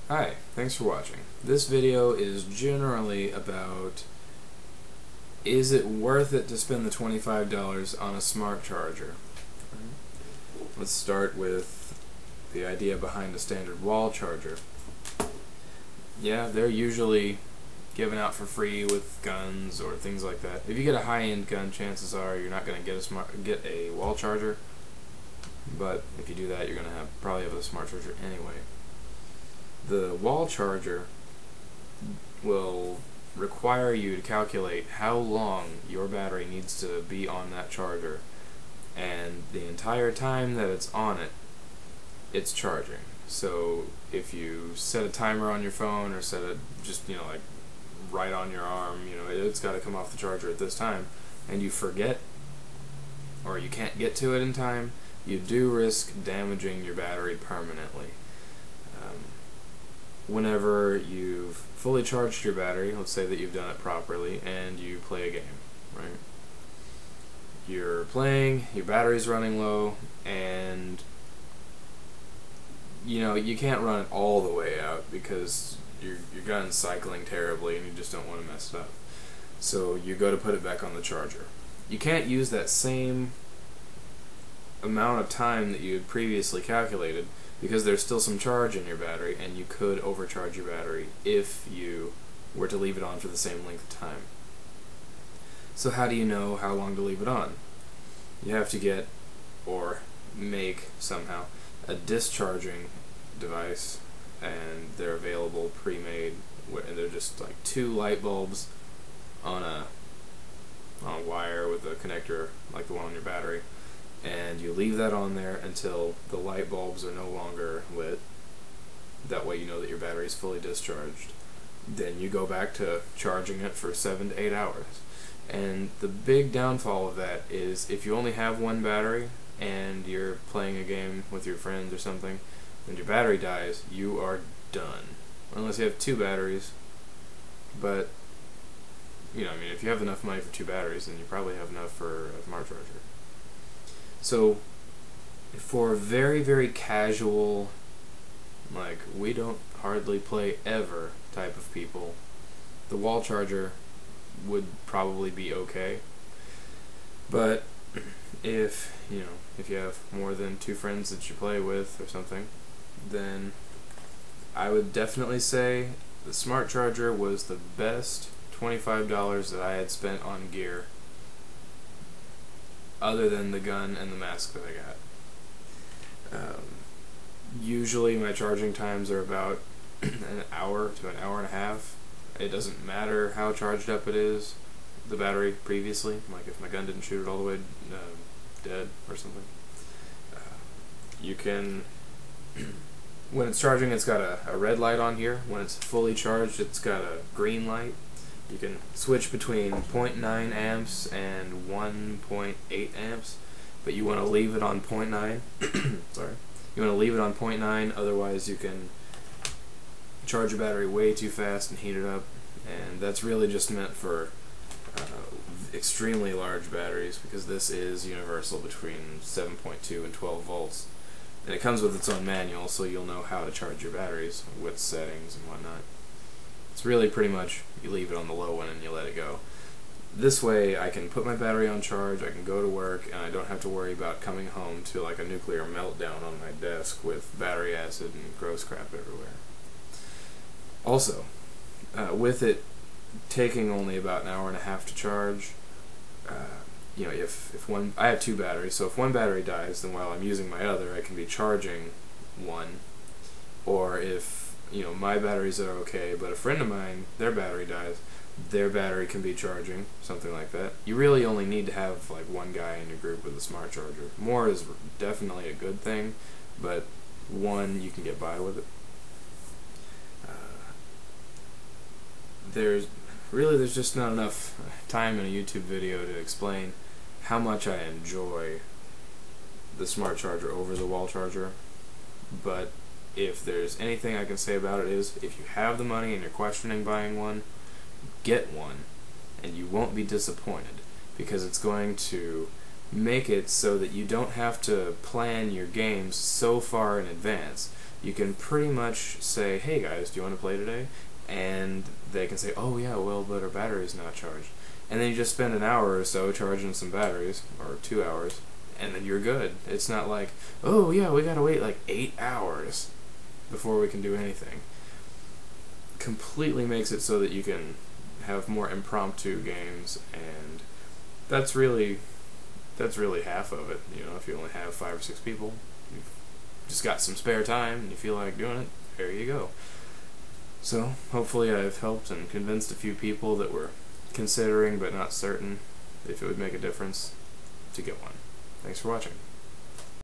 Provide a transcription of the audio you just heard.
Hi, thanks for watching. This video is generally about, is it worth it to spend the $25 on a smart charger? Let's start with the idea behind a standard wall charger. Yeah, they're usually given out for free with guns or things like that. If you get a high-end gun, chances are you're not going to get a wall charger, but if you do that, you're going to probably have a smart charger anyway. The wall charger will require you to calculate how long your battery needs to be on that charger, and the entire time that it's on it, it's charging. So if you set a timer on your phone or set it just, like right on your arm, it's got to come off the charger at this time, and you forget or you can't get to it in time, you do risk damaging your battery permanently. Whenever you've fully charged your battery, let's say that you've done it properly, and you play a game, right? You're playing, your battery's running low, and you can't run it all the way out because your gun's cycling terribly and you just don't want to mess it up. So you go to put it back on the charger. You can't use that same amount of time that you had previously calculated because there's still some charge in your battery, and you could overcharge your battery if you were to leave it on for the same length of time. So how do you know how long to leave it on? You have to get, or make somehow, a discharging device, and they're available pre-made, and they're just like two light bulbs on a wire with a connector like the one on your battery, and you leave that on there until the light bulbs are no longer lit. That way you know that your battery is fully discharged. Then you go back to charging it for 7 to 8 hours. And the big downfall of that is if you only have one battery and you're playing a game with your friends or something, and your battery dies, you are done. Unless you have two batteries. But if you have enough money for two batteries, then you probably have enough for a smart charger. So for very, very casual, like we don't hardly play ever type of people, the wall charger would probably be okay. But if you have more than two friends that you play with or something, then I would definitely say the smart charger was the best $25 that I had spent on gear, other than the gun and the mask that I got. Usually my charging times are about an hour to an hour and a half. It doesn't matter how charged up it is, the battery previously, like if my gun didn't shoot it all the way dead or something. You can, when it's charging, it's got a red light on here. When it's fully charged, it's got a green light. You can switch between 0.9 amps and 1.8 amps, but you want to leave it on 0.9. Sorry. You want to leave it on 0.9, otherwise you can charge your battery way too fast and heat it up, and that's really just meant for extremely large batteries, because this is universal between 7.2 and 12 volts. And it comes with its own manual, so you'll know how to charge your batteries with settings and whatnot. It's really pretty much you leave it on the low one and you let it go. This way I can put my battery on charge, I can go to work, and I don't have to worry about coming home to like a nuclear meltdown on my desk with battery acid and gross crap everywhere. Also, with it taking only about an hour and a half to charge, I have two batteries, so if one battery dies, then while I'm using my other, I can be charging one. Or if my batteries are okay, but a friend of mine, their battery dies, their battery can be charging, something like that. You really only need to have like one guy in your group with a smart charger. More is definitely a good thing, but one, you can get by with it. There's just not enough time in a YouTube video to explain how much I enjoy the smart charger over the wall charger, but if there's anything I can say about it is, if you have the money and you're questioning buying one, get one, and you won't be disappointed, because it's going to make it so that you don't have to plan your games so far in advance. you can pretty much say, hey guys, do you want to play today? And they can say, oh yeah, well, but our battery's not charged. And then you just spend an hour or so charging some batteries, or 2 hours, and then you're good. It's not like, oh yeah, we gotta wait like 8 hours before we can do anything. Completely makes it so that you can have more impromptu games, and that's really half of it. You know, if you only have 5 or 6 people, you've just got some spare time and you feel like doing it, there you go. So hopefully I've helped and convinced a few people that were considering but not certain if it would make a difference to get one. Thanks for watching.